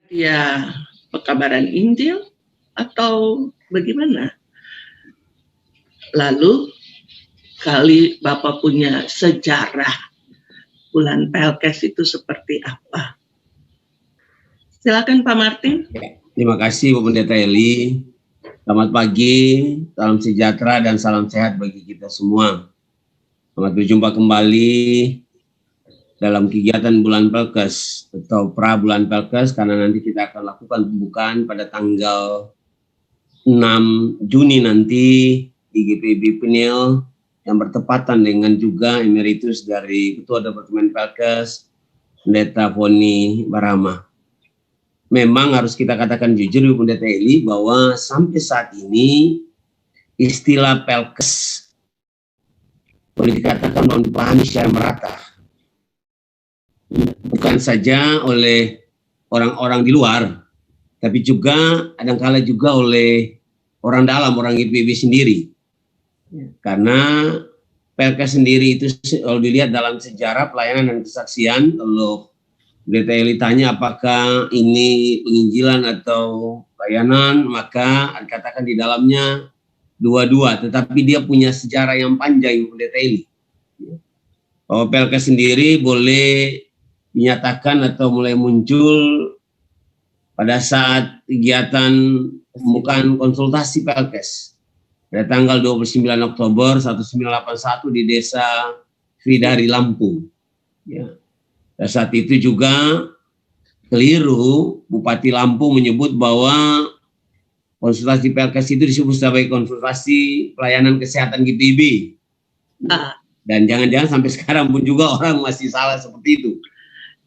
dia pekabaran Injil atau bagaimana? Lalu kali Bapak punya sejarah bulan Pelkes itu seperti apa? Silakan Pak Martin. Terima kasih Bu Pendeta Eli. Selamat pagi, salam sejahtera dan salam sehat bagi kita semua. Selamat berjumpa kembali dalam kegiatan bulan Pelkes atau pra bulan Pelkes, karena nanti kita akan lakukan pembukaan pada tanggal 6 Juni nanti di GPIB Penil yang bertepatan dengan juga emeritus dari Ketua Departemen Pelkes, Pendeta Foni Barama. Memang harus kita katakan jujur Bu Pendeta Eli bahwa sampai saat ini istilah Pelkes boleh dikatakan belum dipahami secara merata. Bukan saja oleh orang-orang di luar, tapi juga kadang-kala juga oleh orang dalam, orang GPIB sendiri. Karena Pelkes sendiri itu kalau dilihat dalam sejarah pelayanan dan kesaksian, kalau Pendeta Eli tanya apakah ini penginjilan atau pelayanan, maka dikatakan di dalamnya dua-dua, tetapi dia punya sejarah yang panjang, Pendeta Eli. Bahwa Pelkes sendiri boleh dinyatakan atau mulai muncul pada saat kegiatan pembukaan konsultasi Pelkes pada tanggal 29 Oktober 1981 di Desa Fridari, Lampung. Ya. Pada saat itu juga keliru, Bupati Lampung menyebut bahwa konsultasi Pelkes itu disebut sebagai konsultasi pelayanan kesehatan GPIB. Dan jangan-jangan sampai sekarang pun juga orang masih salah seperti itu.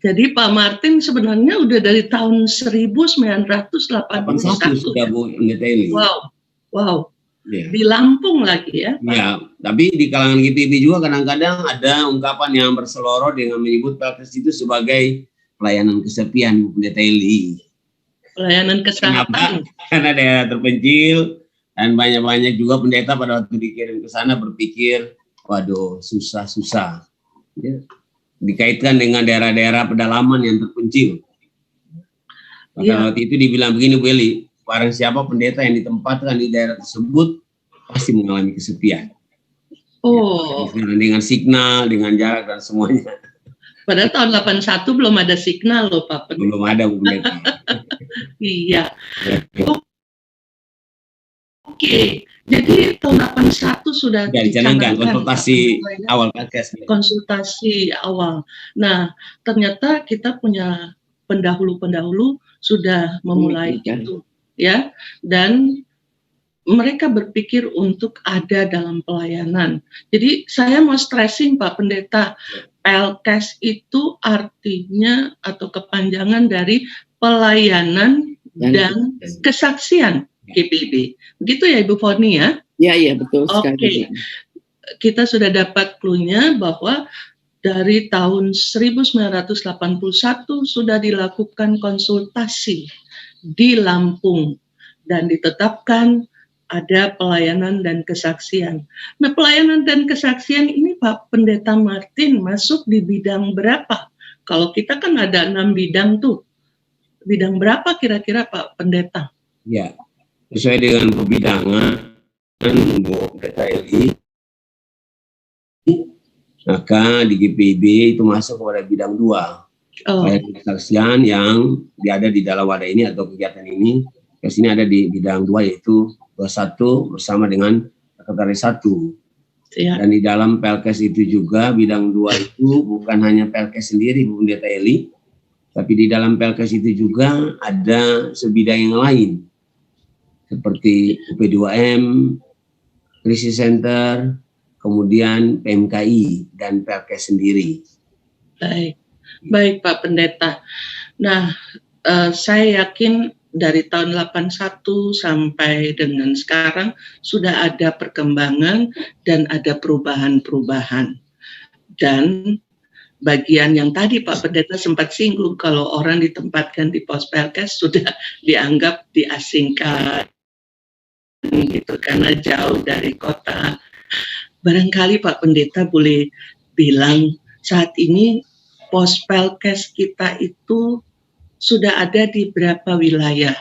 Jadi Pak Martin sebenarnya udah dari tahun 1981 sudah Bu Pendeta Eli. Wow. Yeah. Di Lampung lagi ya Pak? Ya, tapi di kalangan GPIB juga kadang-kadang ada ungkapan yang berseloroh dengan menyebut Pelkes itu sebagai pelayanan kesepian Bu Pendeta Eli. Pelayanan kesehatan. Karena daerah terpencil dan banyak-banyak juga pendeta pada waktu dikirim ke sana berpikir, waduh susah-susah. Ya. Dikaitkan dengan daerah-daerah pedalaman yang terpencil. Maka waktu itu dibilang begini Bu Eli, barang siapa pendeta yang ditempatkan di daerah tersebut pasti mengalami kesepian. Ya, dengan signal, dengan jarak dan semuanya. Pada tahun 81 belum ada signal loh Pak. Belum ada Bu Pendeta. Iya. Oke. Jadi tahun 81 sudah dicanangkan konsultasi awal Pelkes. Konsultasi awal. Nah, ternyata kita punya pendahulu-pendahulu sudah memulai itu. Ya, dan mereka berpikir untuk ada dalam pelayanan. Jadi saya mau stressing Pak Pendeta, Pelkes itu artinya atau kepanjangan dari pelayanan dan kesaksian GPIB. Begitu ya Ibu Foni ya? Iya betul sekali. Oke. Kita sudah dapat clue-nya bahwa dari tahun 1981 sudah dilakukan konsultasi di Lampung dan ditetapkan ada pelayanan dan kesaksian. Nah, pelayanan dan kesaksian ini Pak Pendeta Martin masuk di bidang berapa? Kalau kita kan ada 6 bidang tuh. Bidang berapa kira-kira Pak Pendeta? Ya, sesuai dengan pembidangan Bu Pendeta Eli, maka di GPIB itu masuk kepada bidang 2. Kesaksian yang ada di dalam wadah ini atau kegiatan ini, ke sini ada di bidang 2 yaitu 21 bersama dengan sekretaris 1. Dan di dalam Pelkes itu juga bidang 2 itu bukan hanya Pelkes sendiri Bu Pendeta Eli, tapi di dalam Pelkes itu juga ada sebidang yang lain seperti UP2M, Krisis Center, kemudian PMKI dan Pelkes sendiri. Baik Pak Pendeta. Nah, saya yakin dari tahun 81 sampai dengan sekarang sudah ada perkembangan dan ada perubahan-perubahan. Dan bagian yang tadi Pak Pendeta sempat singgung, kalau orang ditempatkan di pos Pelkes sudah dianggap diasingkan gitu karena jauh dari kota. Barangkali Pak Pendeta boleh bilang saat ini pos Pelkes kita itu sudah ada di berapa wilayah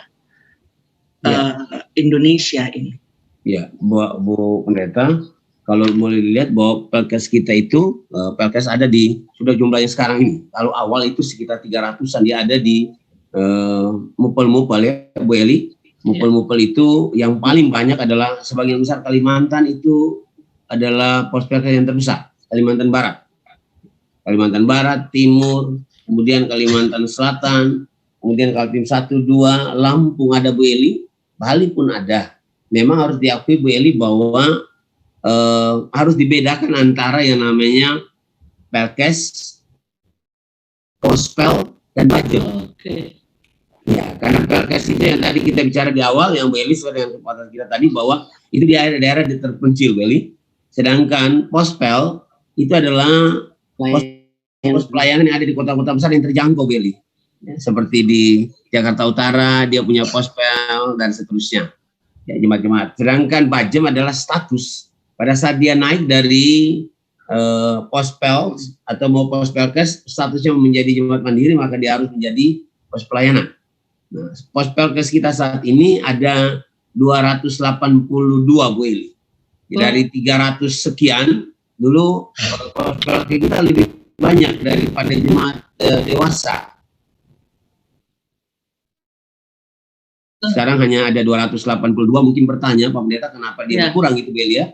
Indonesia ini? Ya, Bu Pendeta, kalau boleh dilihat bahwa Pelkes kita itu, Pelkes ada di, sudah jumlahnya sekarang ini. Kalau awal itu sekitar 300-an, dia ada di Mupel-Mupel ya, Bu Eli. Mupel-Mupel itu yang paling banyak adalah sebagian besar Kalimantan itu adalah pos Pelkes yang terbesar, Kalimantan Barat. Kalimantan Barat, Timur, kemudian Kalimantan Selatan, kemudian Kaltim 1, 2, Lampung ada Bu Eli, Bali pun ada. Memang harus diakui Bu Eli bahwa harus dibedakan antara yang namanya Pelkes, Pospel, dan Bajem. Ya, karena Pelkes itu yang tadi kita bicara di awal, yang Bu Eli sesuai dengan kesempatan kita tadi, bahwa itu di daerah-daerah terpencil Bu Eli. Sedangkan Pospel itu adalah pos pelayanan yang ada di kota-kota besar yang terjangkau Bu Eli. Ya, seperti di Jakarta Utara, dia punya Pospel, dan seterusnya. Ya, jemaat-jemaat. Sedangkan Bajem adalah status. Pada saat dia naik dari Pospel atau mau Pospelkes, statusnya menjadi jemaat mandiri, maka dia harus menjadi pos pelayanan. Nah, Pospelkes kita saat ini ada 282 Bu Eli. Dari 300 sekian, dulu Pospelkes kita lebih banyak daripada jemaat dewasa. Sekarang hanya ada 282, mungkin bertanya Pak Pendeta kenapa dia berkurang itu Bu Eli ya?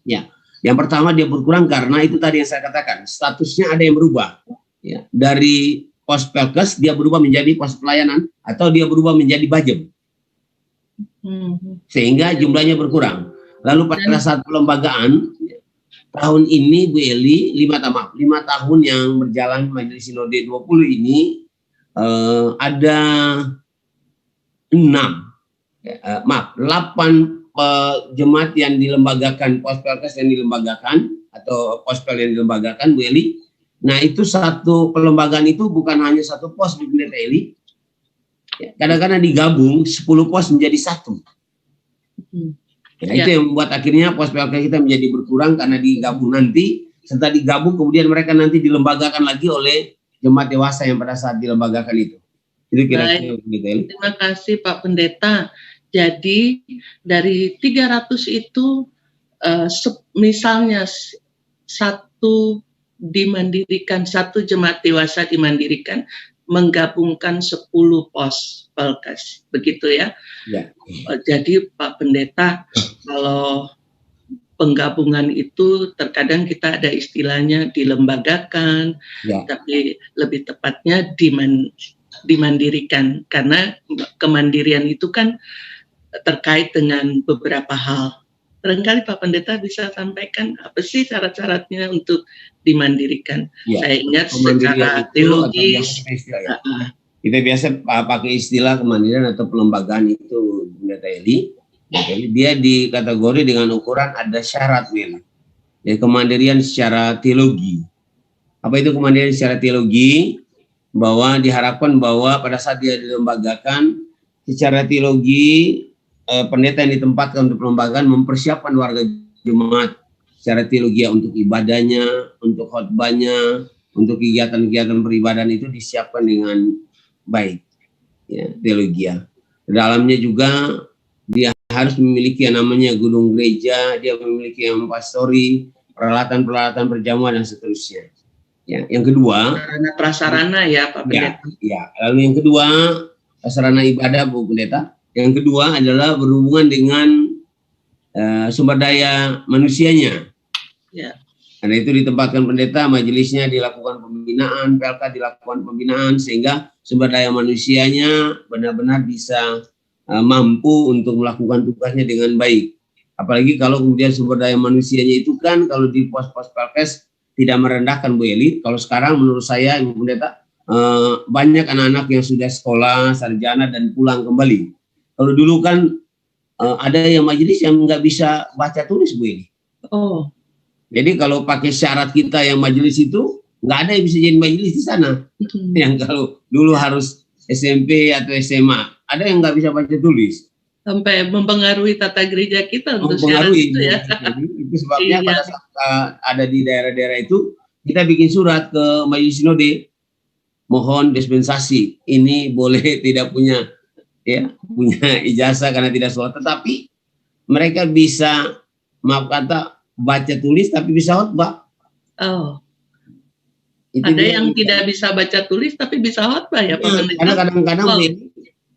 Ya, yang pertama dia berkurang karena itu tadi yang saya katakan, statusnya ada yang berubah. Ya, dari pos Pelkes dia berubah menjadi pos pelayanan atau dia berubah menjadi Bajem. Sehingga jumlahnya berkurang. Lalu pada saat pelembagaan tahun ini Bu Eli, 5 tahun yang berjalan Majelis Sinode 20 ini ada 8 jemaat yang dilembagakan, Pospelkes yang dilembagakan atau Pospel yang dilembagakan Bu Eli. Nah itu satu pelembagaan itu bukan hanya satu pos di Pendeta Eli. Kadang-kadang digabung 10 pos menjadi satu. Itu yang membuat akhirnya Pospelkes kita menjadi berkurang karena digabung nanti. Setelah digabung kemudian mereka nanti dilembagakan lagi oleh jemaat dewasa yang pada saat dilembagakan itu. Itu kira-kira. Terima kasih Pak Pendeta. Jadi dari 300 itu misalnya satu dimandirikan, satu jemaat dewasa dimandirikan, menggabungkan 10 pos Pelkes, begitu ya? Ya. Jadi Pak Pendeta, kalau penggabungan itu terkadang kita ada istilahnya dilembagakan, tapi lebih tepatnya dimandirikan, karena kemandirian itu kan terkait dengan beberapa hal. Barangkali Pak Pendeta bisa sampaikan apa sih syarat-syaratnya untuk dimandirikan? Saya ingat secara teologis kita biasa pakai istilah kemandirian atau pelembagaan itu Pendeta Eli. Dia dikategori dengan ukuran ada syarat Wil. Jadi kemandirian secara teologi. Apa itu kemandirian secara teologi? Bahwa diharapkan bahwa pada saat dia dilembagakan secara teologi pendeta yang ditempatkan untuk pelembagaan mempersiapkan warga jemaat secara teologi untuk ibadahnya, untuk khotbahnya, untuk kegiatan-kegiatan peribadahan itu disiapkan dengan baik, ya, teologi. Dalamnya juga dia harus memiliki yang namanya gunung gereja, dia memiliki yang pastori, peralatan-peralatan perjamuan dan seterusnya. Ya, yang kedua, prasarana ya Pak Pendeta. Ya, lalu yang kedua sarana ibadah Bu Pendeta. Yang kedua adalah berhubungan dengan sumber daya manusianya. Ya. Karena itu ditempatkan pendeta, majelisnya dilakukan pembinaan, PLK dilakukan pembinaan, sehingga sumber daya manusianya benar-benar bisa mampu untuk melakukan tugasnya dengan baik. Apalagi kalau kemudian sumber daya manusianya itu kan kalau di pos-pos Pelkes tidak merendahkan Bu Eli. Kalau sekarang menurut saya Ibu Pendeta banyak anak-anak yang sudah sekolah, sarjana dan pulang kembali. Kalau dulu kan ada yang majelis yang nggak bisa baca tulis Bu Eli. Oh. Jadi kalau pakai syarat kita yang majelis itu nggak ada yang bisa jadi majelis di sana. Yang kalau dulu harus SMP atau SMA, ada yang nggak bisa baca tulis. Sampai mempengaruhi tata gereja kita untuk syarat itu ya. Itu sebabnya pada saat ada di daerah-daerah itu kita bikin surat ke Majelis Sinode mohon dispensasi, ini boleh tidak punya ijazah karena tidak sholat, tetapi mereka bisa, maaf kata, baca tulis tapi bisa khotbah. Oh. Itu ada yang tidak bisa baca tulis tapi bisa khotbah ya, Pak Pendeta? Karena kadang-kadang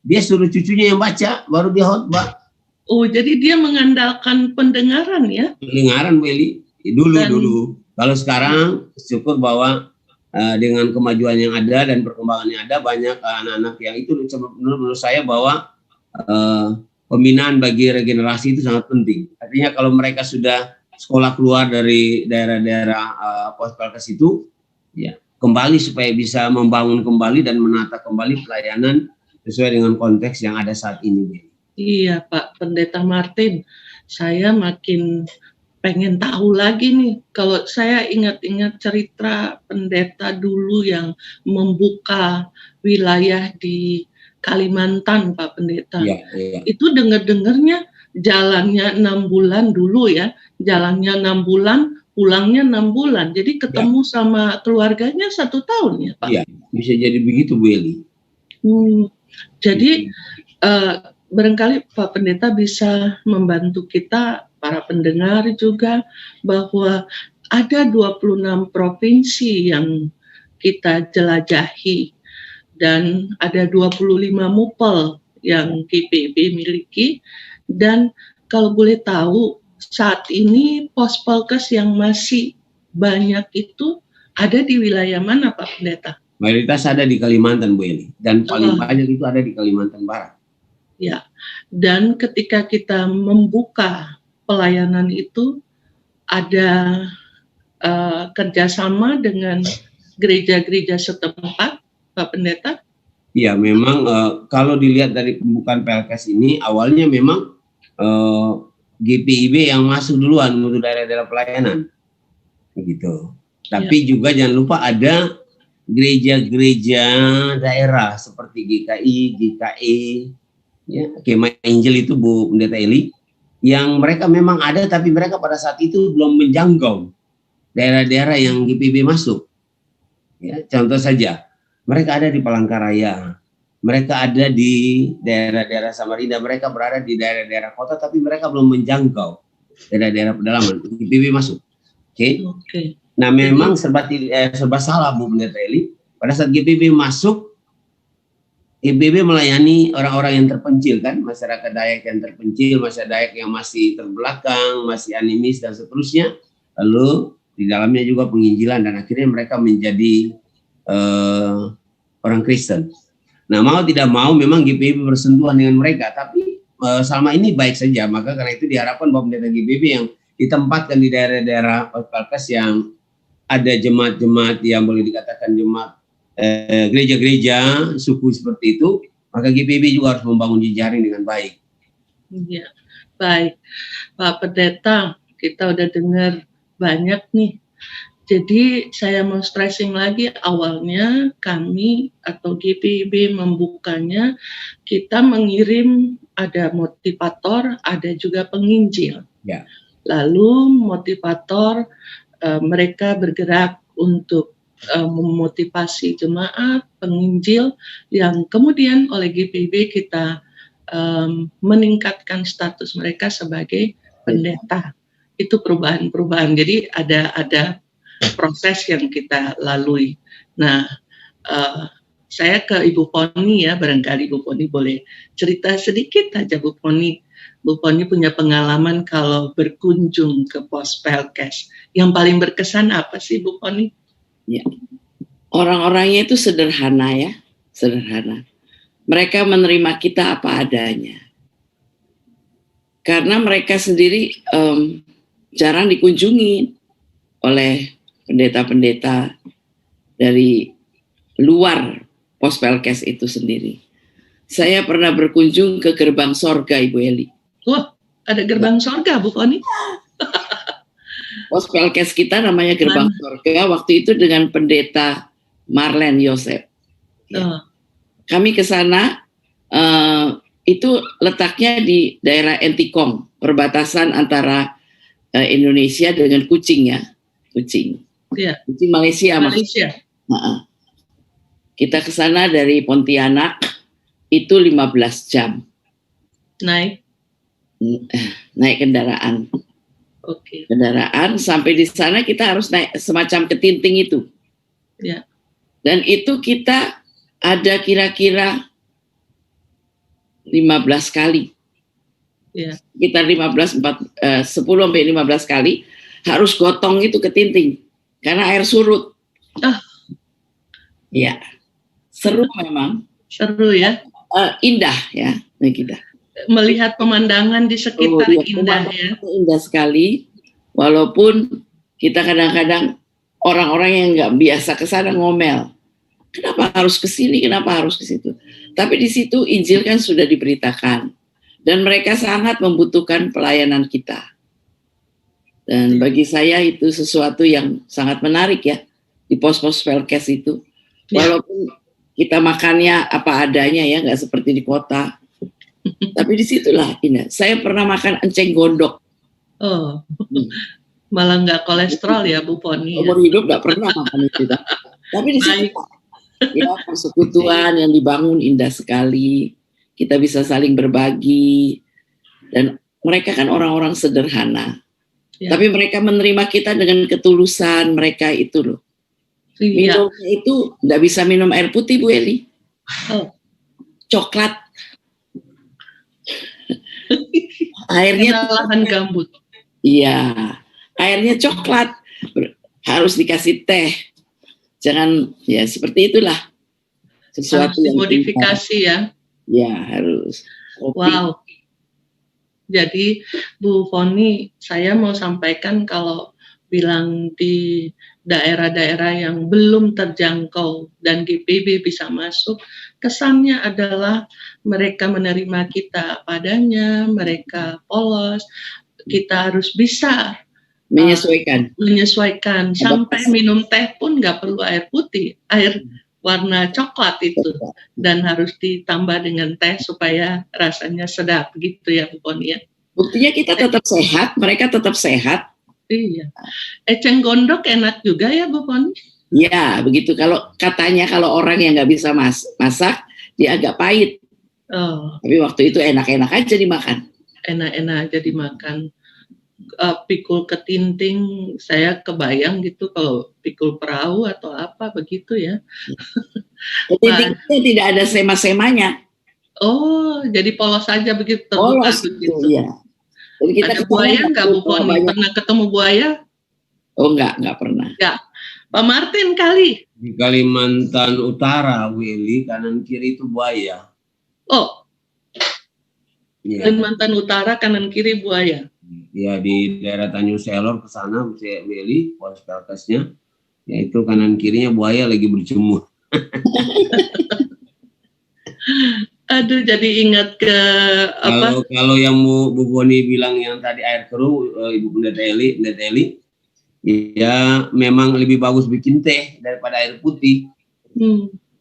dia suruh cucunya yang baca, baru dia khotbah. Oh, jadi dia mengandalkan pendengaran ya? Pendengaran, Bu Eli. Dulu. Kalau sekarang, syukur bahwa dengan kemajuan yang ada dan perkembangan yang ada, banyak anak-anak yang itu menurut saya bahwa pembinaan bagi regenerasi itu sangat penting. Artinya kalau mereka sudah sekolah keluar dari daerah-daerah post-Pelkes itu, ya kembali supaya bisa membangun kembali dan menata kembali pelayanan sesuai dengan konteks yang ada saat ini. Iya Pak Pendeta Martin, saya makin pengen tahu lagi nih. Kalau saya ingat-ingat cerita pendeta dulu yang membuka wilayah di Kalimantan, Pak Pendeta. Iya. Itu dengar-dengarnya jalannya 6 bulan dulu ya, jalannya 6 bulan, pulangnya 6 bulan. Jadi ketemu sama keluarganya 1 tahun ya Pak? Iya, bisa jadi begitu Bu Eli. Jadi barangkali Pak Pendeta bisa membantu kita, para pendengar juga, bahwa ada 26 provinsi yang kita jelajahi dan ada 25 MUPEL yang GPIB miliki, dan kalau boleh tahu saat ini Pospelkes yang masih banyak itu ada di wilayah mana Pak Pendeta? Mayoritas ada di Kalimantan Bu Eli, dan paling banyak itu ada di Kalimantan Barat. Ya, dan ketika kita membuka pelayanan itu ada kerjasama dengan gereja-gereja setempat, Pak Pendeta? Iya, memang kalau dilihat dari pembukaan Pelkes ini, awalnya memang GPIB yang masuk duluan untuk daerah-daerah pelayanan, begitu. Tapi juga jangan lupa ada gereja-gereja daerah seperti GKI, GKE, ya, Kemah Angel itu Bu Pendeta Eli, yang mereka memang ada tapi mereka pada saat itu belum menjangkau daerah-daerah yang GPIB masuk. Ya, contoh saja, mereka ada di Palangkaraya, mereka ada di daerah-daerah Samarinda, mereka berada di daerah-daerah kota tapi mereka belum menjangkau daerah-daerah pedalaman GPIB masuk. Oke. Nah, memang serba salah Bu Pendeta Eli. Pada saat GPIB masuk, GPIB melayani orang-orang yang terpencil kan, masyarakat Dayak yang terpencil, masyarakat Dayak yang masih terbelakang, masih animis dan seterusnya. Lalu di dalamnya juga penginjilan dan akhirnya mereka menjadi orang Kristen. Nah, mau tidak mau memang GPIB bersentuhan dengan mereka, tapi selama ini baik saja. Maka karena itu diharapkan bahwa pendeta GPIB yang ditempatkan di daerah-daerah Pelkes yang ada jemaat-jemaat yang boleh dikatakan jemaat gereja-gereja suku seperti itu, maka GPIB juga harus membangun jejaring dengan baik. Iya, baik. Pak Pendeta, kita udah dengar banyak nih. Jadi saya mau stressing lagi, awalnya kami atau GPIB membukanya, kita mengirim ada motivator, ada juga penginjil. Ya. Lalu motivator mereka bergerak untuk memotivasi jemaat, penginjil, yang kemudian oleh GPIB kita meningkatkan status mereka sebagai pendeta. Itu perubahan-perubahan. Jadi ada proses yang kita lalui. Nah, saya ke Ibu Poni ya, barangkali Ibu Poni boleh cerita sedikit aja Bu Poni. Bu Poni punya pengalaman kalau berkunjung ke Pospelkes. Yang paling berkesan apa sih Bu Poni? Ya, orang-orangnya itu sederhana ya, sederhana. Mereka menerima kita apa adanya. Karena mereka sendiri jarang dikunjungi oleh pendeta-pendeta dari luar Pospelkes itu sendiri. Saya pernah berkunjung ke gerbang sorga, Ibu Eli. Wah, ada gerbang sorga, Bu Poni? Pospelkes kita namanya gerbang sorga, waktu itu dengan pendeta Marlen Yosef. Ya. Kami ke sana, itu letaknya di daerah Entikong, perbatasan antara Indonesia dengan Kucing ya. Kucing. Ya. Kucing Malaysia. Malaysia. Kita ke sana dari Pontianak itu 15 jam. Naik Kendaraan. Oke. Kendaraan sampai di sana kita harus naik semacam ketinting itu. Ya. Dan itu kita ada kira-kira 15 kali. Ya. Sekitar 10 sampai 15 kali harus gotong itu ketinting karena air surut. Ya. Seru memang. Seru ya. Indah ya kita. Melihat pemandangan di sekitar indah ya. Indah sekali. Walaupun kita kadang-kadang orang-orang yang nggak biasa ke sana ngomel. Kenapa harus ke sini? Kenapa harus ke situ? Tapi di situ Injil kan sudah diberitakan dan mereka sangat membutuhkan pelayanan kita. Dan bagi saya itu sesuatu yang sangat menarik ya di pos-pos Pelkes itu. Walaupun kita makannya apa adanya ya, nggak seperti di kota. Tapi disitulah indah. Saya pernah makan enceng gondok. Oh, malah nggak kolesterol ya Bu Poni. Umur hidup nggak pernah makan itu. Tapi di situ ya persekutuan yang dibangun indah sekali. Kita bisa saling berbagi. Dan mereka kan orang-orang sederhana. Ya. Tapi mereka menerima kita dengan ketulusan mereka itu loh. Minumnya itu nggak bisa minum air putih Bu Eli. Coklat. Airnya lahan gambut. Iya, airnya coklat. Harus dikasih teh. Jangan ya seperti itulah. Sesuatu harus dimodifikasi ya. Ya, harus. Kopi. Wow. Jadi Bu Poni, saya mau sampaikan kalau bilang di daerah-daerah yang belum terjangkau dan GPB bisa masuk, kesannya adalah mereka menerima kita padanya, mereka polos, kita harus bisa menyesuaikan. Sampai minum teh pun nggak perlu air putih, air warna coklat itu, dan harus ditambah dengan teh supaya rasanya sedap gitu ya Bu Poni ya. Buktinya kita tetap sehat, mereka tetap sehat. Iya. Eceng gondok enak juga ya Bu Poni? Ya, begitu. Kalau katanya kalau orang yang nggak bisa masak, dia agak pahit. Tapi waktu itu enak-enak aja dimakan. Enak-enak aja dimakan. Pikul ketinting, saya kebayang gitu kalau pikul perahu atau apa begitu ya. Ketinting itu tidak ada sema-semanya. Oh, jadi polos saja begitu. Polos gitu ya. Jadi kita ada buaya nggak Bu Poni? Pernah ketemu buaya? Oh nggak pernah. Nggak. Pak Martin kali. Di Kalimantan Utara, Willy, kanan kiri itu buaya. Oh. Ya. Kalimantan Utara kanan kiri buaya. Ya di daerah Tanjung Selor ke sana, Willy, pos Pelkesnya, yaitu kanan kirinya buaya lagi berjemur. Aduh, jadi ingat ke apa? Kalau yang Bu Poni bilang yang tadi air keruh, Ibu Pendeta Eli, ya memang lebih bagus bikin teh daripada air putih,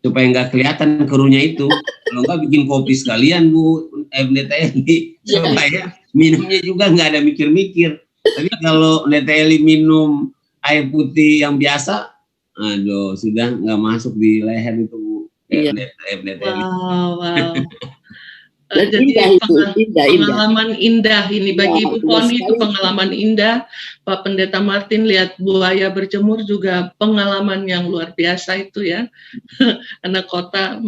supaya nggak kelihatan keruhnya itu. Kalau nggak bikin kopi sekalian Bu Pendeta Eli, supaya minumnya juga nggak ada mikir-mikir. Tapi kalau Pendeta Eli minum air putih yang biasa, aduh sudah nggak masuk di leher itu Bu. Iya. Wow. Jadi pengalaman indah ini bagi Ibu Poni itu pengalaman indah. Pak Pendeta Martin lihat buaya berjemur juga pengalaman yang luar biasa itu ya. Anak kota,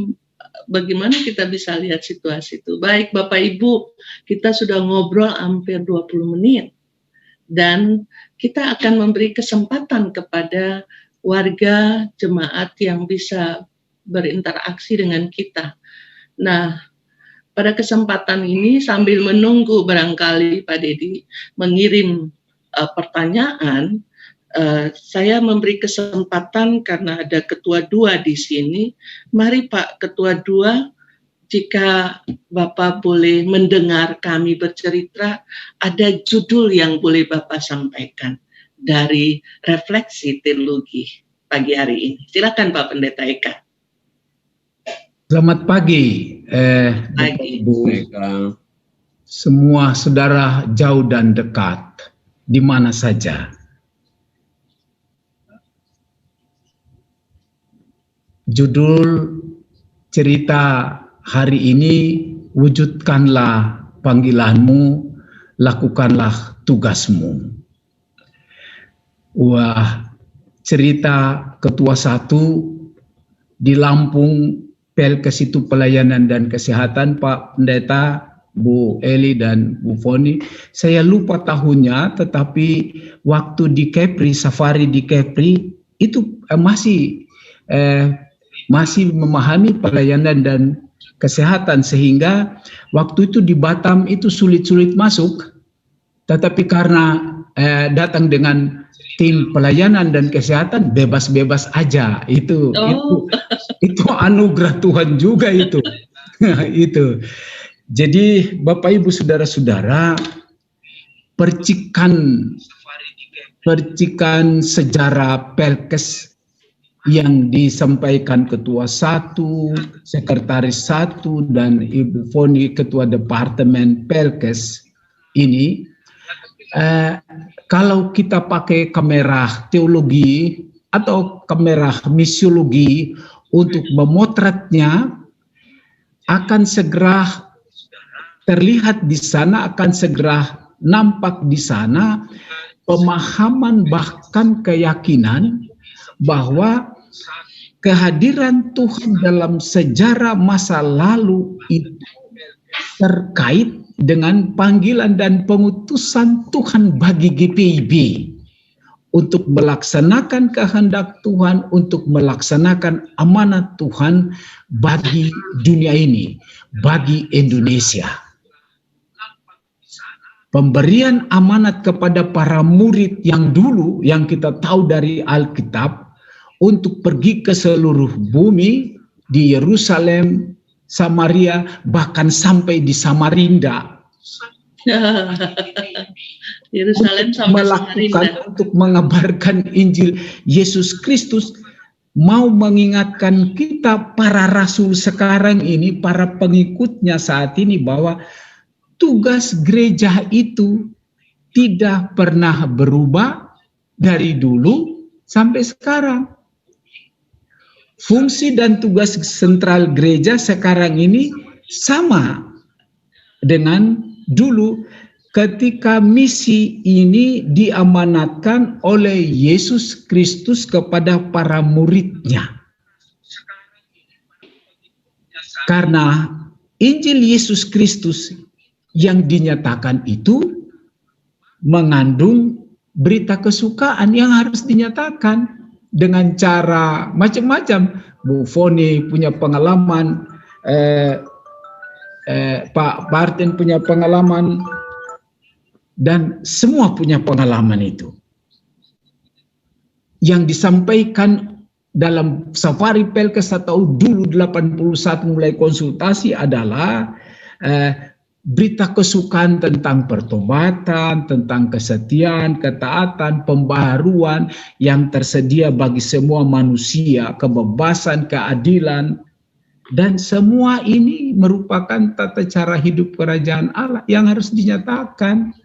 bagaimana kita bisa lihat situasi itu. Baik Bapak Ibu, kita sudah ngobrol hampir 20 menit dan kita akan memberi kesempatan kepada warga jemaat yang bisa berinteraksi dengan kita. Nah, pada kesempatan ini sambil menunggu barangkali Pak Dedi mengirim pertanyaan, saya memberi kesempatan karena ada Ketua 2 di sini. Mari Pak Ketua 2, jika Bapak boleh mendengar kami bercerita, ada judul yang boleh Bapak sampaikan dari refleksi teologi pagi hari ini. Silakan Pak Pendeta Eka. Selamat pagi, Ibu, semua saudara jauh dan dekat, di mana saja. Judul cerita hari ini, wujudkanlah panggilanmu, lakukanlah tugasmu. Wah, cerita ketua 1 di Lampung, Pelkes itu pelayanan dan kesehatan, Pak Pendeta, Bu Eli dan Bu Foni. Saya lupa tahunnya, tetapi waktu di Kepri, safari di Kepri itu masih memahami pelayanan dan kesehatan, sehingga waktu itu di Batam itu sulit-sulit masuk, tetapi karena datang dengan tim pelayanan dan kesehatan bebas-bebas aja. Itu anugerah Tuhan juga itu. Itu. Jadi Bapak Ibu saudara-saudara, percikan sejarah Pelkes yang disampaikan ketua 1, sekretaris 1, dan Ibu Foni ketua departemen Pelkes ini, kalau kita pakai kamera teologi atau kamera misiologi untuk memotretnya, akan segera terlihat di sana, akan segera nampak di sana pemahaman bahkan keyakinan bahwa kehadiran Tuhan dalam sejarah masa lalu itu terkait dengan panggilan dan pengutusan Tuhan bagi GPIB untuk melaksanakan kehendak Tuhan, untuk melaksanakan amanat Tuhan bagi dunia ini, bagi Indonesia. Pemberian amanat kepada para murid yang dulu, yang kita tahu dari Alkitab, untuk pergi ke seluruh bumi, di Yerusalem, Samaria, bahkan sampai di Samarinda. Yerusalem sampai Samarinda. Untuk mengabarkan Injil Yesus Kristus, mau mengingatkan kita para rasul sekarang ini, para pengikutnya saat ini, bahwa tugas gereja itu tidak pernah berubah dari dulu sampai sekarang. Fungsi dan tugas sentral gereja sekarang ini sama dengan dulu ketika misi ini diamanatkan oleh Yesus Kristus kepada para muridnya. Karena Injil Yesus Kristus yang dinyatakan itu mengandung berita kesukaan yang harus dinyatakan dengan cara macam-macam. Bu Foni punya pengalaman, Pak Martin punya pengalaman, dan semua punya pengalaman itu. Yang disampaikan dalam safari Pelkes atau dulu 81 mulai konsultasi adalah berita kesukaan tentang pertobatan, tentang kesetiaan, ketaatan, pembaharuan yang tersedia bagi semua manusia, kebebasan, keadilan, dan semua ini merupakan tata cara hidup kerajaan Allah yang harus dinyatakan.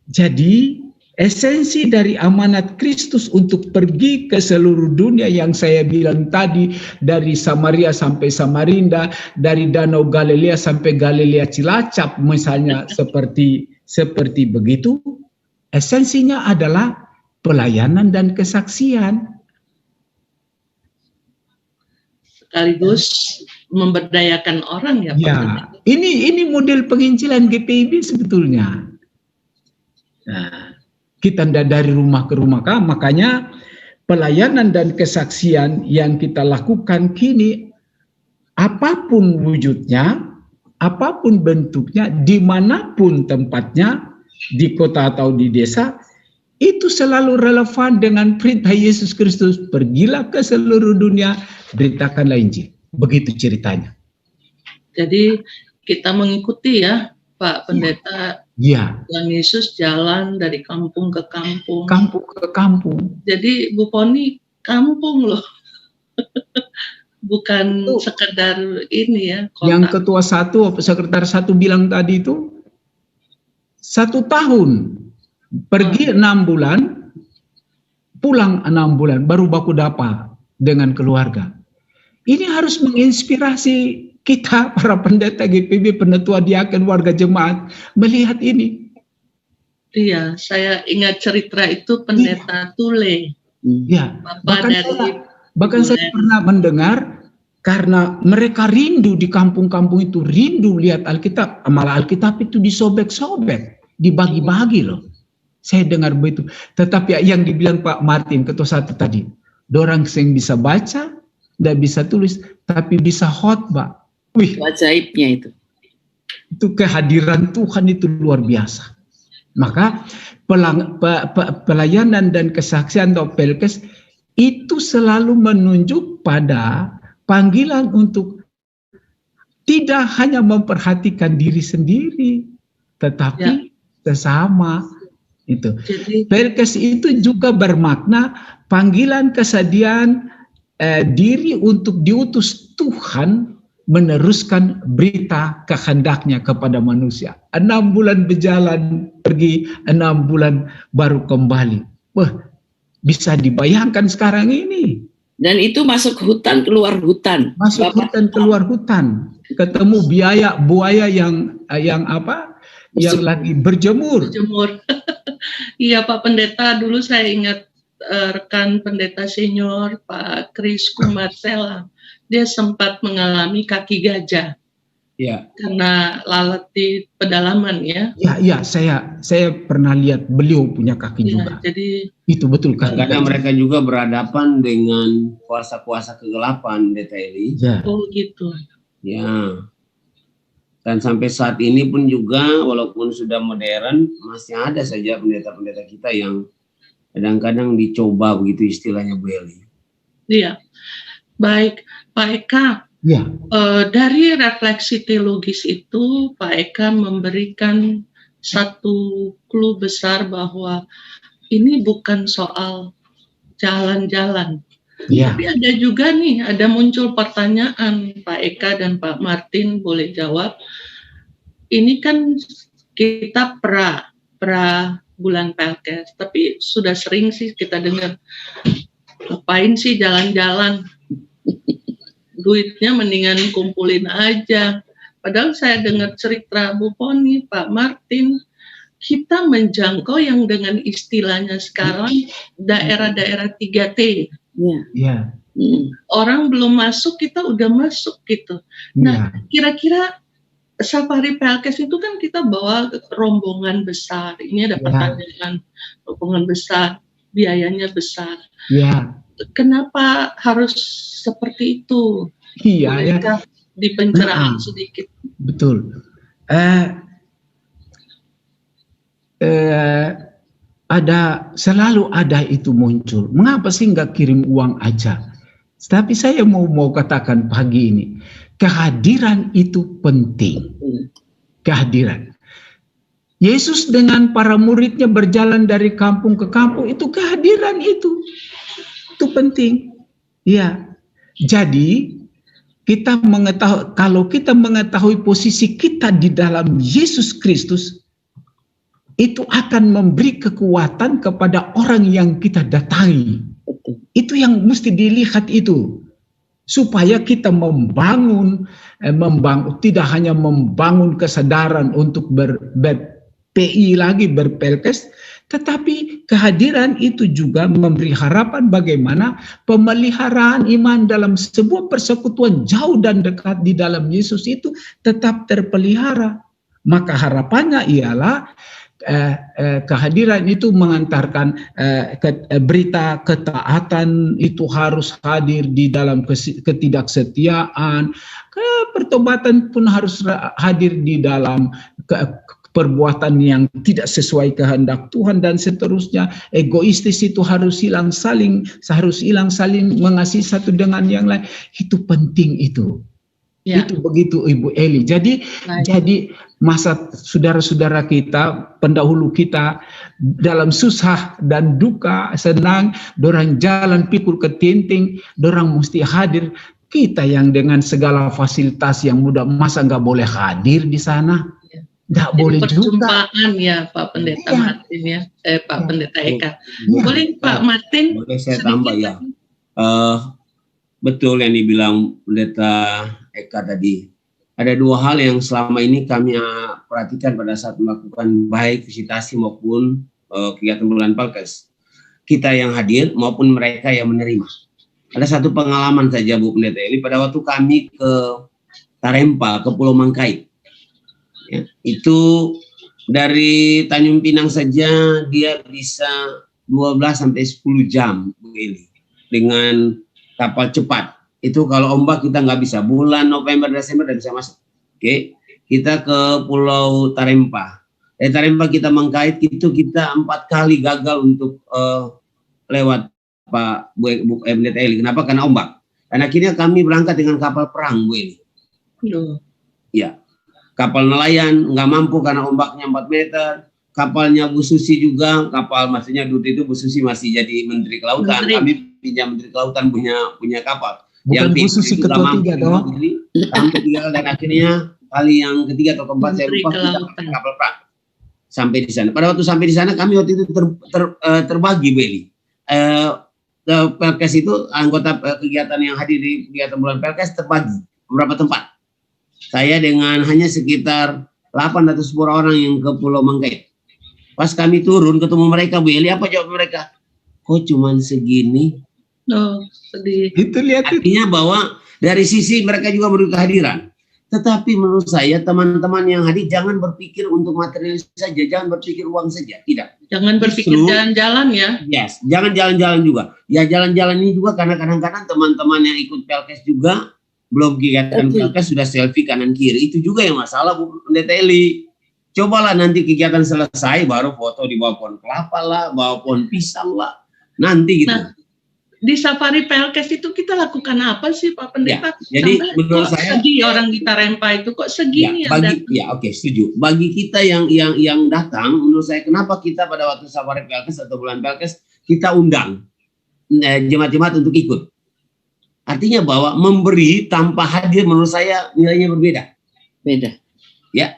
Jadi esensi dari amanat Kristus untuk pergi ke seluruh dunia yang saya bilang tadi, dari Samaria sampai Samarinda, dari Danau Galilea sampai Galilea Cilacap misalnya, seperti begitu, esensinya adalah pelayanan dan kesaksian. Sekaligus memberdayakan orang ya Pak. Ya, ini model penginjilan GPIB sebetulnya. Nah, kita tidak dari rumah ke rumah, makanya pelayanan dan kesaksian yang kita lakukan kini, apapun wujudnya, apapun bentuknya, dimanapun tempatnya, di kota atau di desa, itu selalu relevan dengan perintah Yesus Kristus. Pergilah ke seluruh dunia, beritakanlah Injil. Begitu ceritanya. Jadi kita mengikuti ya Pak Pendeta. Ya. Yang Yesus jalan dari kampung ke kampung. Kampung ke kampung. Jadi Bu Poni kampung loh. Bukan sekedar ini ya. Kota. Yang ketua 1, sekretaris 1 bilang tadi itu 1 tahun. Pergi 6 bulan, pulang 6 bulan, baru baku dapat. dengan keluarga. Ini harus menginspirasi kita para pendeta GPB, penetua diaken, warga jemaat melihat ini. Iya, saya ingat cerita itu pendeta Tule. Ya, bahkan saya pernah mendengar karena mereka rindu di kampung-kampung itu, rindu lihat Alkitab, malah Alkitab itu disobek-sobek, dibagi-bagi loh. Saya dengar begitu. Tetapi yang dibilang Pak Martin ketua satu tadi, dorang yang bisa baca, tidak bisa tulis, tapi bisa khotbah. Wih, ajaibnya itu. Itu kehadiran Tuhan itu luar biasa. Maka pelayanan dan kesaksian atau Pelkes itu selalu menunjuk pada panggilan untuk tidak hanya memperhatikan diri sendiri, tetapi sesama. Itu. Pelkes itu juga bermakna panggilan kesediaan diri untuk diutus Tuhan meneruskan berita kehendaknya kepada manusia. 6 bulan berjalan pergi, 6 bulan baru kembali. Wah, bisa dibayangkan sekarang ini. Dan itu masuk hutan keluar hutan. Masuk hutan keluar hutan. Ketemu buaya yang apa? Yang lagi berjemur. Iya Pak Pendeta, dulu saya ingat rekan pendeta senior Pak Kris Kumarsela. Dia sempat mengalami kaki gajah. Ya. Karena lalat di pedalaman ya. Ya, saya pernah lihat beliau punya kaki juga. Jadi itu betul kan. Kadang mereka juga berhadapan dengan kuasa-kuasa kegelapan, Pendeta Eli. Ya. Oh gitu. Ya. Dan sampai saat ini pun juga walaupun sudah modern, masih ada saja pendeta-pendeta kita yang kadang-kadang dicoba begitu istilahnya Bu Eli. Iya. Baik, Pak Eka. Ya. Dari refleksi teologis itu, Pak Eka memberikan satu clue besar bahwa ini bukan soal jalan-jalan. Ya. Tapi ada juga nih, ada muncul pertanyaan, Pak Eka dan Pak Martin boleh jawab. Ini kan kita pra bulan Pelkes, tapi sudah sering sih kita dengar, ngapain sih jalan-jalan? Duitnya mendingan kumpulin aja. Padahal saya dengar cerita Bu Poni, Pak Martin, kita menjangkau yang dengan istilahnya sekarang daerah-daerah 3T. Ya. Orang belum masuk, kita udah masuk gitu. Nah, kira-kira Safari Pelkes itu kan kita bawa rombongan besar. Ini ada pertanyaan, rombongan besar, biayanya besar. Ya. Kenapa harus seperti itu? Iya, ya. Di pencerahan sedikit. Betul. Selalu ada itu muncul. Mengapa sih nggak kirim uang aja? Tapi saya mau katakan pagi ini, kehadiran itu penting. Kehadiran. Yesus dengan para muridnya berjalan dari kampung ke kampung, itu kehadiran itu penting. Ya. Jadi kita mengetahui, kalau kita mengetahui posisi kita di dalam Yesus Kristus, itu akan memberi kekuatan kepada orang yang kita datangi. Itu yang mesti dilihat itu. Supaya kita membangun, tidak hanya membangun kesadaran untuk ber-PI lagi, berpelkes, tetapi kehadiran itu juga memberi harapan bagaimana pemeliharaan iman dalam sebuah persekutuan jauh dan dekat di dalam Yesus itu tetap terpelihara. Maka harapannya ialah kehadiran itu mengantarkan berita ketaatan itu harus hadir di dalam ketidaksetiaan, pertobatan pun harus hadir di dalam perbuatan yang tidak sesuai kehendak Tuhan dan seterusnya. Egoistis itu harus hilang, saling mengasihi satu dengan yang lain. Itu penting itu. Ya. Itu begitu Ibu Eli. Jadi masa saudara-saudara kita, pendahulu kita dalam susah dan duka, senang, dorang jalan pikul ke tinting, dorang mesti hadir. Kita yang dengan segala fasilitas yang mudah, masa nggak boleh hadir di sana? Nggak boleh juga. Perjumpaan ya Pak Pendeta Martin ya, Pak Pendeta Eka. Boleh Pak Martin? Boleh saya tambah ya. betul yang dibilang Pendeta Eka tadi. Ada dua hal yang selama ini kami perhatikan pada saat melakukan baik visitasi maupun kegiatan bulan Pelkes. Kita yang hadir maupun mereka yang menerima. Ada satu pengalaman saja Bu Pendeta Eli, pada waktu kami ke Tarempa, ke Pulau Mangkait. Ya, itu dari Tanjung Pinang saja dia bisa 12 sampai 10 jam Bu Eli, dengan kapal cepat. Itu kalau ombak kita nggak bisa. Bulan November, Desember nggak bisa masuk. Oke, kita ke Pulau Tarempa. Dari Tarempa kita Mangkait, itu kita 4 kali gagal untuk lewat Pak Bu Pendeta Eli. Kenapa? Karena ombak. Dan akhirnya kami berangkat dengan kapal perang Bu Eli. Ya, kapal nelayan nggak mampu karena ombaknya 4 meter. Kapalnya Bu Susi juga, kapal maksudnya dulu itu Bu Susi masih jadi Menteri Kelautan. Kami pinjam Menteri Kelautan punya kapal. Bukan Bu Susi ketua 3 dong. Sampai 3 dan akhirnya kali yang ketiga atau keempat saya lupa kita pakai kapal perang sampai di sana. Pada waktu sampai di sana kami waktu itu terbagi Bu Eli. Pelkes itu anggota kegiatan yang hadir di kegiatan bulan Pelkes terbagi beberapa tempat. Saya dengan hanya sekitar 8 atau 10 orang yang ke Pulau Mangkait. Pas kami turun ketemu mereka Bu Eli, apa jawab mereka? Kok cuman segini? Oh, sedih. Itu lihat artinya bahwa dari sisi mereka juga beri kehadiran. Tetapi menurut saya teman-teman yang hadir jangan berpikir untuk material saja, jangan berpikir uang saja, tidak. Jangan berpikir jalan-jalan ya. Yes, jangan jalan-jalan juga. Ya jalan-jalan ini juga karena kadang-kadang teman-teman yang ikut Pelkes juga belum kegiatan Pelkes sudah selfie kanan kiri. Itu juga yang masalah Bu Pendeta Eli. Cobalah nanti kegiatan selesai baru foto di bawah pohon kelapa lah, bawah pohon pisang lah. Nanti gitu. Nah, di safari Pelkes itu kita lakukan apa sih Pak Pendeta? Ya, jadi menurut saya sedih orang di Tarempa itu kok segini oke, setuju. Bagi kita yang datang, menurut saya kenapa kita pada waktu safari Pelkes atau bulan Pelkes kita undang jemaat-jemaat untuk ikut. Artinya bahwa memberi tanpa hadir menurut saya nilainya berbeda. Beda. Ya.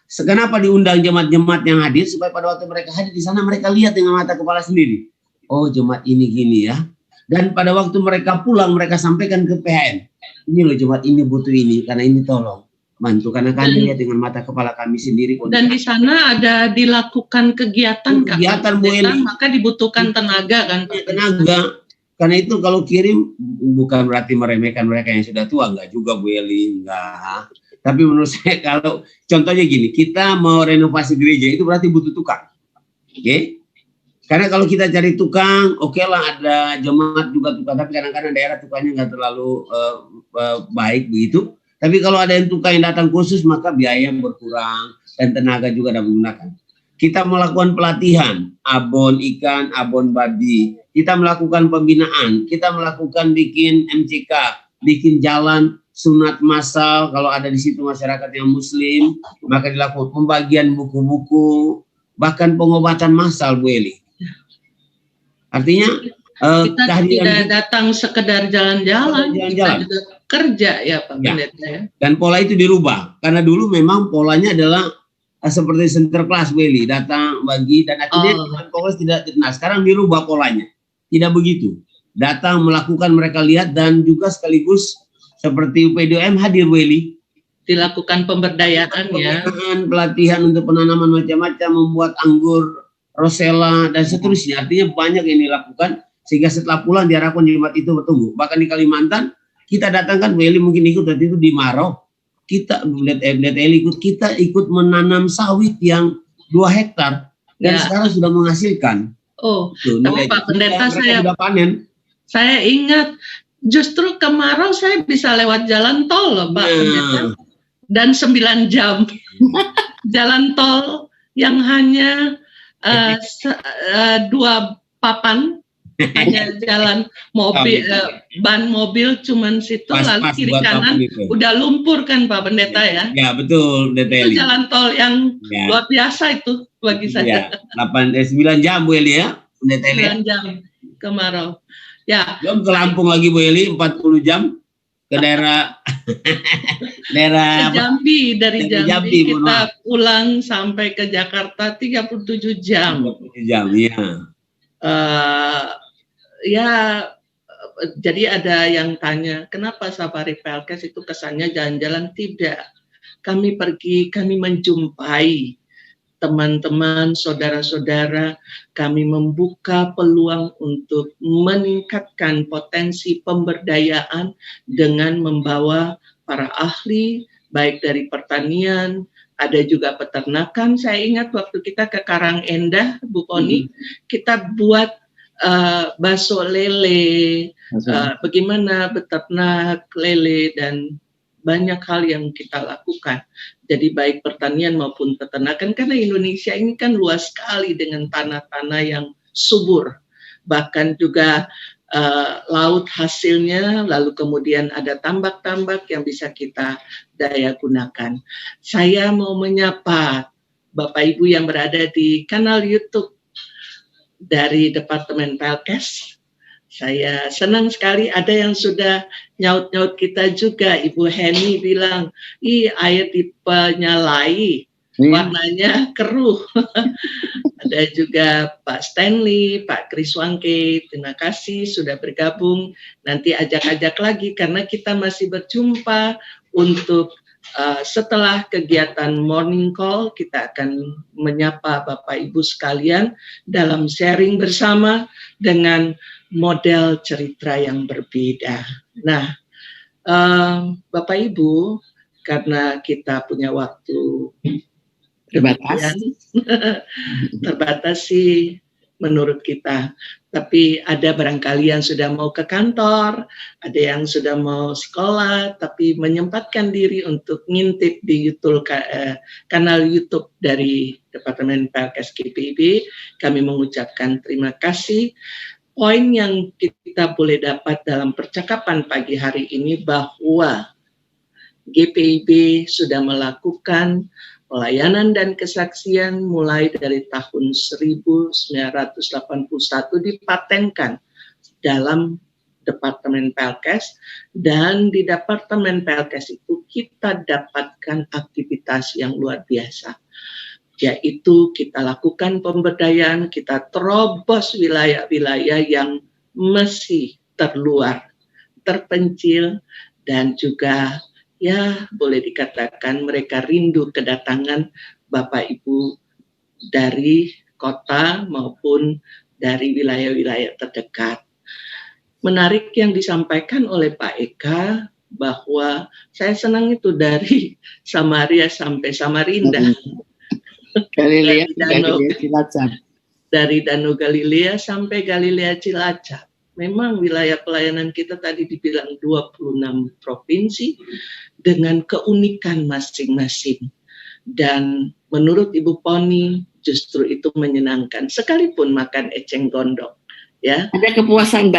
Kenapa diundang jemaat-jemaat yang hadir supaya pada waktu mereka hadir di sana mereka lihat dengan mata kepala sendiri. Oh, jemaat ini gini ya. Dan pada waktu mereka pulang, mereka sampaikan ke PHN. Ini loh jemaat ini butuh ini, karena ini tolong. Bantu, karena kami lihat dengan mata kepala kami sendiri. Dan di sana ada dilakukan kegiatan Bu Eli. Maka dibutuhkan tenaga kan Pak? Tenaga. Karena itu kalau kirim, bukan berarti meremehkan mereka yang sudah tua. Enggak juga Bu Eli, enggak. Tapi menurut saya kalau, contohnya gini, kita mau renovasi gereja, itu berarti butuh tukang. Oke? Karena kalau kita cari tukang, oke lah ada jemaat juga tukang, tapi kadang-kadang daerah tukangnya nggak terlalu baik begitu. Tapi kalau ada yang tukang yang datang khusus, maka biaya berkurang dan tenaga juga dapat digunakan. Kita melakukan pelatihan, abon ikan, abon babi. Kita melakukan pembinaan, kita melakukan bikin MCK, bikin jalan sunat massal. Kalau ada di situ masyarakat yang Muslim, maka dilakukan pembagian buku-buku, bahkan pengobatan massal Bu Eli. Artinya kita tidak datang sekedar jalan-jalan, kita juga kerja ya Pak Pendeta ya. Dan pola itu dirubah karena dulu memang polanya adalah seperti center class Bu Eli, datang bagi dan akhirnya Kongres tidak. Nah sekarang dirubah polanya, tidak begitu. Datang melakukan mereka lihat dan juga sekaligus seperti UPDOM hadir Bu Eli. Dilakukan pemberdayaan ya. Pelatihan untuk penanaman macam-macam, membuat anggur Rosella dan seterusnya. Artinya banyak yang dilakukan sehingga setelah pulang diharapkan jemaat itu bertumbuh. Bahkan di Kalimantan kita datangkan Bu Eli mungkin ikut waktu itu di Maros. Kita ikut menanam sawit yang 2 hektar dan sekarang sudah menghasilkan. Oh, tapi Pak Pendeta saya ingat justru ke Maros saya bisa lewat jalan tol loh Pak Pendeta. Dan 9 jam jalan tol yang hanya 2 papan, hanya jalan mobil, ban mobil cuman situ, lalu kiri kanan udah lumpur kan Pak Pendeta ya? Ya betul, itu jalan tol yang luar biasa itu bagi saya. 9 jam Bu Eli ya, Pendeta Eli. 9 jam ke Maros. Ya. Belum ke Lampung lagi Bu Eli, 40 jam ke daerah Jambi. Dari Jambi kita pulang sampai ke Jakarta 37 jam. 37 jam, iya. Ya Jadi ada yang tanya, kenapa safari Pelkes itu kesannya jalan-jalan? Tidak. Kami pergi, kami menjumpai teman-teman, saudara-saudara, kami membuka peluang untuk meningkatkan potensi pemberdayaan dengan membawa para ahli, baik dari pertanian, ada juga peternakan. Saya ingat waktu kita ke Karangendah, Bu Poni, kita buat bakso lele, bagaimana beternak lele, dan banyak hal yang kita lakukan. Jadi baik pertanian maupun peternakan, karena Indonesia ini kan luas sekali dengan tanah-tanah yang subur, bahkan juga laut hasilnya, lalu kemudian ada tambak-tambak yang bisa kita daya gunakan. Saya mau menyapa Bapak Ibu yang berada di kanal YouTube dari Departemen Pelkes. Saya senang sekali ada yang sudah nyaut-nyaut kita juga. Ibu Heni bilang, air dipenyalai, warnanya keruh. Ada juga Pak Stanley, Pak Chris Wangke, terima kasih sudah bergabung. Nanti ajak-ajak lagi karena kita masih berjumpa untuk setelah kegiatan morning call, kita akan menyapa Bapak Ibu sekalian dalam sharing bersama dengan model cerita yang berbeda. Nah, Bapak Ibu, karena kita punya waktu terbatas sih menurut kita, tapi ada barangkali yang sudah mau ke kantor, ada yang sudah mau sekolah, tapi menyempatkan diri untuk ngintip di YouTube, kanal YouTube dari Departemen Pelkes GPIB. Kami mengucapkan terima kasih. Poin yang kita boleh dapat dalam percakapan pagi hari ini bahwa GPIB sudah melakukan pelayanan dan kesaksian mulai dari tahun 1981 dipatenkan dalam Departemen Pelkes, dan di Departemen Pelkes itu kita dapatkan aktivitas yang luar biasa, yaitu kita lakukan pemberdayaan, kita terobos wilayah-wilayah yang masih terluar, terpencil, dan juga ya boleh dikatakan mereka rindu kedatangan Bapak Ibu dari kota maupun dari wilayah-wilayah terdekat. Menarik yang disampaikan oleh Pak Eka bahwa saya senang itu dari Samaria sampai Samarinda. Dari Danau Galilea sampai Galilea Cilacap. Memang wilayah pelayanan kita tadi dibilang 26 provinsi dengan keunikan masing-masing. Dan menurut Ibu Poni justru itu menyenangkan, sekalipun makan eceng gondok. Ya. Ada kepuasan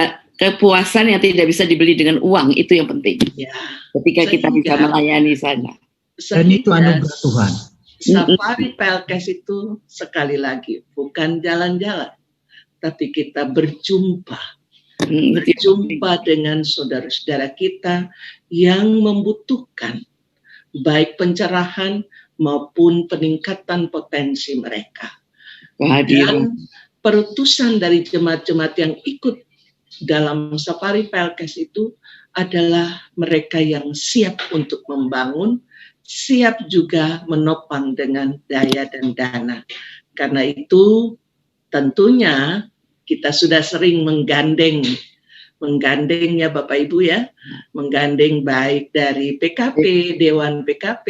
yang tidak bisa dibeli dengan uang, itu yang penting. Ya. Ketika kita bisa melayani sana. Dan itu anugerah Tuhan. Safari Pelkes itu sekali lagi bukan jalan-jalan, tapi kita berjumpa dengan saudara-saudara kita yang membutuhkan baik pencerahan maupun peningkatan potensi mereka. Dan perutusan dari jemaat-jemaat yang ikut dalam Safari Pelkes itu adalah mereka yang siap untuk membangun, siap juga menopang dengan daya dan dana. Karena itu tentunya kita sudah sering menggandeng ya Bapak Ibu ya, menggandeng baik dari PKP, Dewan PKP,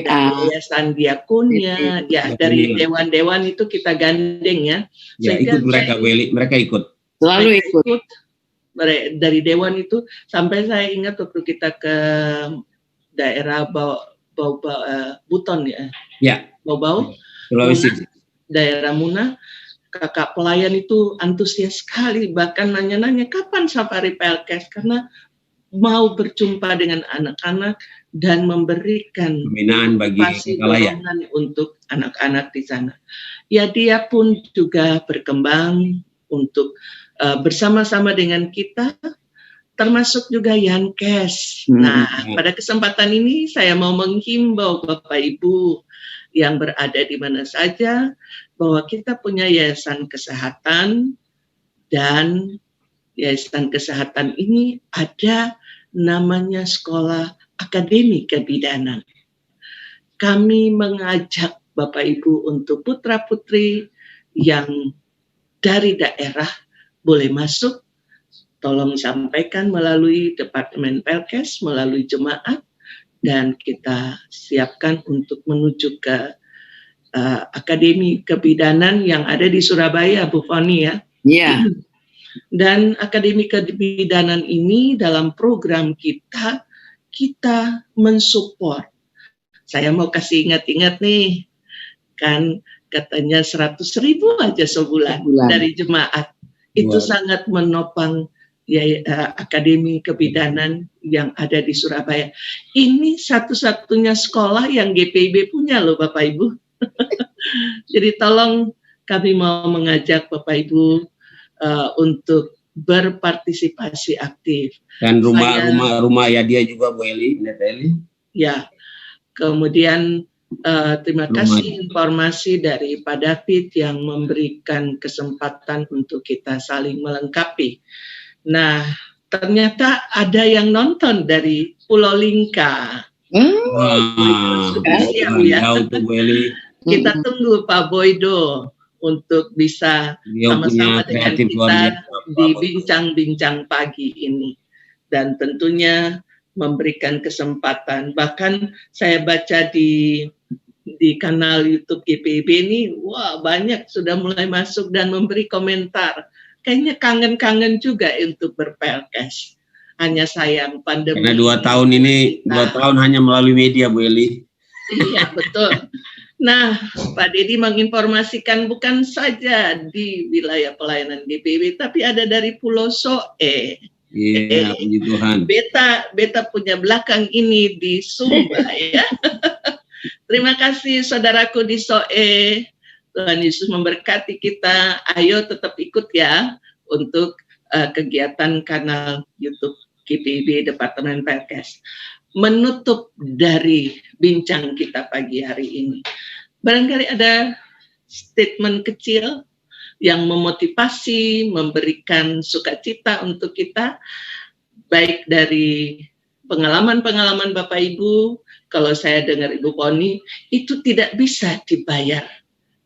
dari Yayasan Diakonnya, ya dari dewan-dewan itu kita gandeng ya. Ya ikut mereka ikut. Selalu ikut. Dari dewan itu sampai saya ingat waktu kita ke daerah Buton ya. Ya. Bau-bau. Sulawesi. Daerah Muna. Kakak pelayan itu antusias sekali, bahkan nanya-nanya kapan Safari Pelkes, karena mau berjumpa dengan anak-anak dan memberikan pembinaan bagi dorongan untuk anak-anak di sana. Ya dia pun juga berkembang untuk bersama-sama dengan kita, termasuk juga Yankes. Nah, pada kesempatan ini saya mau menghimbau Bapak Ibu yang berada di mana saja, bahwa kita punya yayasan kesehatan dan Yayasan Kesehatan ini ada namanya Sekolah Akademi Kebidanan. Kami mengajak Bapak Ibu untuk putra-putri yang dari daerah boleh masuk, tolong sampaikan melalui Departemen Pelkes, melalui jemaat, dan kita siapkan untuk menuju ke Akademi Kebidanan yang ada di Surabaya, Bu Foni ya. Iya. Dan Akademi Kebidanan ini dalam program kita mensupport. Saya mau kasih ingat-ingat nih, kan katanya 100.000 aja sebulan dari jemaat. Itu sangat menopang Akademi Kebidanan yang ada di Surabaya. Ini satu-satunya sekolah yang GPIB punya loh Bapak Ibu. Jadi tolong kami mau mengajak Bapak Ibu untuk berpartisipasi aktif. Dan rumah ya dia juga Bu Eli, Ya, kemudian terima kasih informasi dari Pak David yang memberikan kesempatan untuk kita saling melengkapi. Nah, ternyata ada yang nonton dari Pulau Lingka. Sudah siap ya. Kita tunggu Pak Boydo untuk bisa sama-sama dengan kita di bincang-bincang pagi ini. Dan tentunya memberikan kesempatan. Bahkan saya baca di kanal YouTube GPIB ini, wah banyak sudah mulai masuk dan memberi komentar. Kayaknya kangen-kangen juga untuk berpelkes. Hanya sayang pandemi. Karena 2 tahun hanya melalui media Bu Eli. Iya betul. Nah, Pak Dedi menginformasikan bukan saja di wilayah pelayanan GPIB, tapi ada dari Pulau Soe. Iya, puji Tuhan. Beta punya belakang ini di Sumba ya. Terima kasih saudaraku di Soe. Tuhan Yesus memberkati kita. Ayo tetap ikut ya untuk kegiatan kanal YouTube GPIB Departemen Pelkes. Menutup dari bincang kita pagi hari ini, barangkali ada statement kecil yang memotivasi, memberikan sukacita untuk kita, baik dari pengalaman-pengalaman Bapak Ibu. Kalau saya dengar Ibu Poni, itu tidak bisa dibayar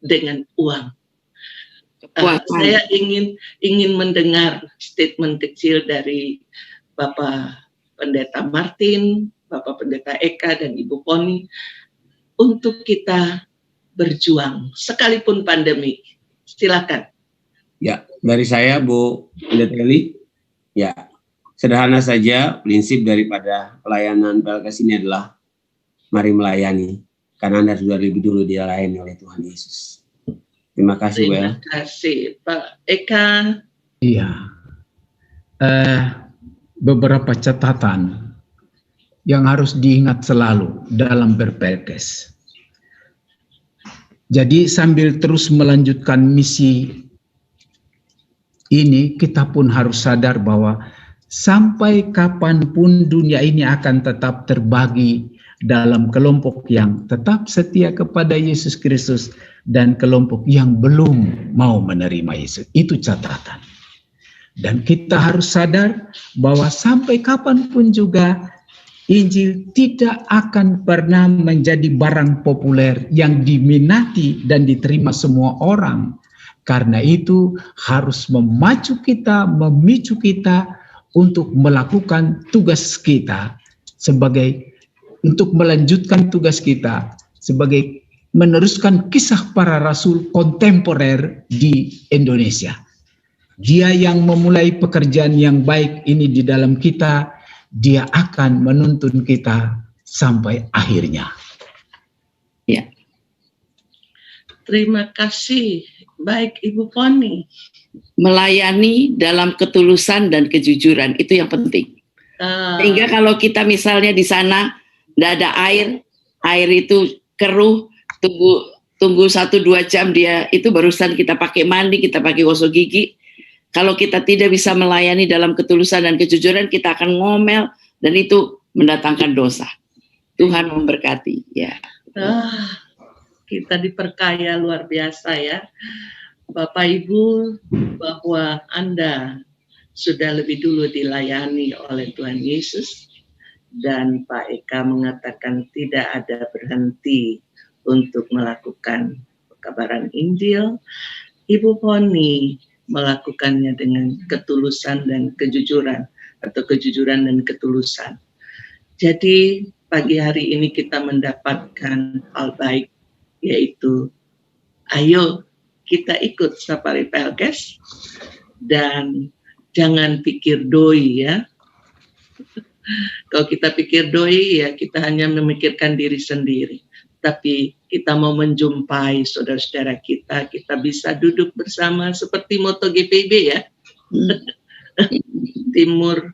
dengan uang. Saya ingin mendengar statement kecil dari Bapak Pendeta Martin, Bapak Pendeta Eka, dan Ibu Poni untuk kita berjuang sekalipun pandemi. Silakan. Ya, dari saya Bu Pendeta Eli, ya sederhana saja prinsip daripada pelayanan Pelkes ini adalah mari melayani, karena Anda sudah lebih dulu dilayani oleh Tuhan Yesus. Terima kasih, Terima kasih, Pak Eka. Iya. Beberapa catatan yang harus diingat selalu dalam berpelkes. Jadi sambil terus melanjutkan misi ini, kita pun harus sadar bahwa sampai kapanpun dunia ini akan tetap terbagi dalam kelompok yang tetap setia kepada Yesus Kristus dan kelompok yang belum mau menerima Yesus. Itu catatan. Dan kita harus sadar bahwa sampai kapanpun juga Injil tidak akan pernah menjadi barang populer yang diminati dan diterima semua orang. Karena itu harus memicu kita untuk melakukan tugas kita untuk melanjutkan tugas kita sebagai meneruskan kisah para rasul kontemporer di Indonesia. Dia yang memulai pekerjaan yang baik ini di dalam kita, dia akan menuntun kita sampai akhirnya. Ya. Terima kasih. Baik, Ibu Poni. Melayani dalam ketulusan dan kejujuran, itu yang penting. Sehingga kalau kita misalnya di sana tidak ada air itu keruh, tunggu 1-2 jam dia itu barusan kita pakai mandi, kita pakai gosok gigi. Kalau kita tidak bisa melayani dalam ketulusan dan kejujuran, kita akan ngomel dan itu mendatangkan dosa. Tuhan memberkati. Ya. Kita diperkaya luar biasa ya, Bapak Ibu, bahwa Anda sudah lebih dulu dilayani oleh Tuhan Yesus, dan Pak Eka mengatakan tidak ada berhenti untuk melakukan pekabaran Injil. Ibu Poni melakukannya dengan ketulusan dan kejujuran, atau kejujuran dan ketulusan. Jadi pagi hari ini kita mendapatkan hal baik, yaitu ayo kita ikut Safari Pelkes, dan jangan pikir doi ya. Kalau kita pikir doi ya kita hanya memikirkan diri sendiri. Tapi kita mau menjumpai saudara-saudara kita, kita bisa duduk bersama seperti moto GPIB ya. Timur,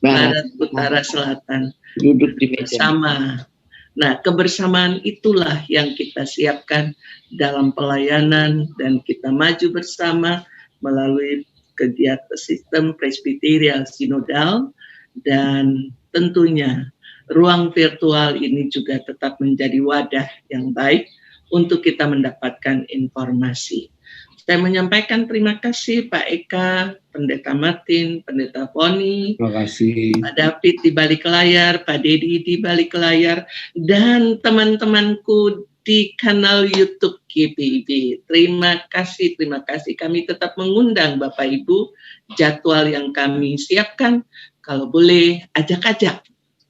Barat, Utara, Selatan. Duduk di meja bersama. Nah, kebersamaan itulah yang kita siapkan dalam pelayanan, dan kita maju bersama melalui kegiatan sistem presbiterial sinodal, dan tentunya ruang virtual ini juga tetap menjadi wadah yang baik untuk kita mendapatkan informasi. Saya menyampaikan terima kasih Pak Eka, Pendeta Martin, Pendeta Poni, Terima kasih Pak David di balik layar, Pak Dedi di balik layar, dan teman-temanku di kanal YouTube GPIB. Terima kasih. Kami tetap mengundang Bapak Ibu, jadwal yang kami siapkan, kalau boleh ajak-ajak,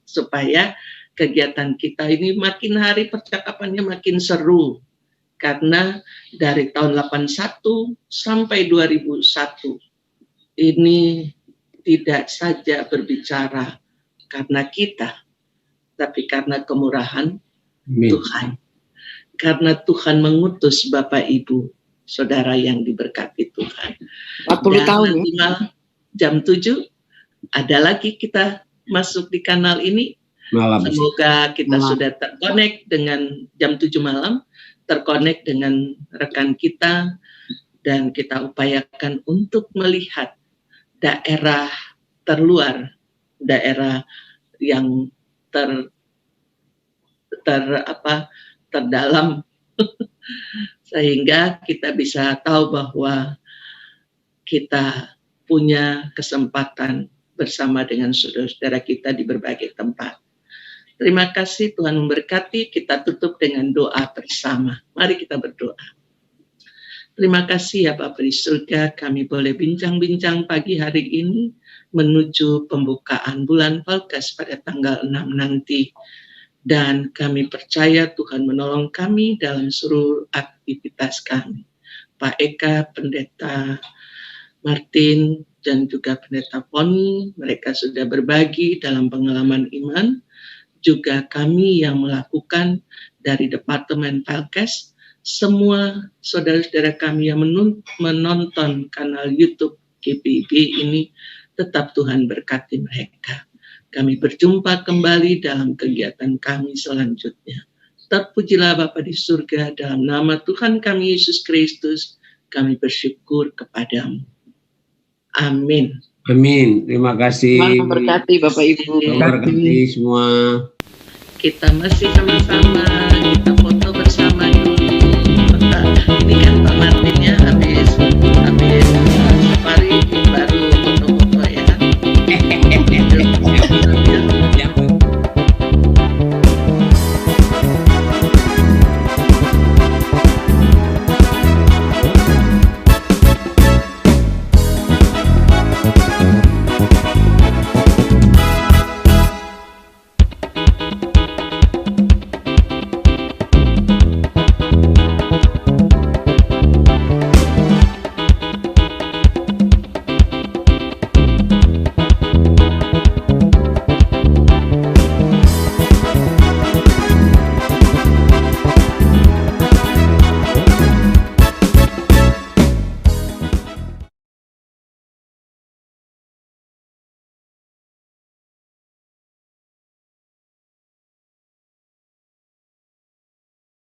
supaya kegiatan kita ini makin hari percakapannya makin seru. Karena dari tahun 81 sampai 2001 ini tidak saja berbicara karena kita, tapi karena kemurahan Tuhan. Karena Tuhan mengutus Bapak Ibu, saudara yang diberkati Tuhan. 40 tahun nanti malam jam 7 ada lagi kita masuk di kanal ini. Semoga kita sudah terkonek dengan jam 7 malam, terkonek dengan rekan kita, dan kita upayakan untuk melihat daerah terluar, daerah yang terdalam, sehingga kita bisa tahu bahwa kita punya kesempatan bersama dengan saudara-saudara kita di berbagai tempat. Terima kasih, Tuhan memberkati. Kita tutup dengan doa bersama. Mari kita berdoa. Terima kasih ya Bapak di surga, kami boleh bincang-bincang pagi hari ini menuju pembukaan bulan Pelkes pada tanggal 6 nanti. Dan kami percaya Tuhan menolong kami dalam seluruh aktivitas kami. Pak Eka, Pendeta Martin, dan juga Pendeta Poni, mereka sudah berbagi dalam pengalaman iman. Juga kami yang melakukan dari Departemen Pelkes, semua saudara-saudara kami yang menonton kanal YouTube GPIB ini, tetap Tuhan berkati mereka. Kami berjumpa kembali dalam kegiatan kami selanjutnya. Terpujilah Bapa di surga, dalam nama Tuhan kami Yesus Kristus, kami bersyukur kepadamu. Amin. Amin. Terima kasih. Tuhan memberkati Bapak Ibu. Terima kasih semua. Kita masih sama-sama, kita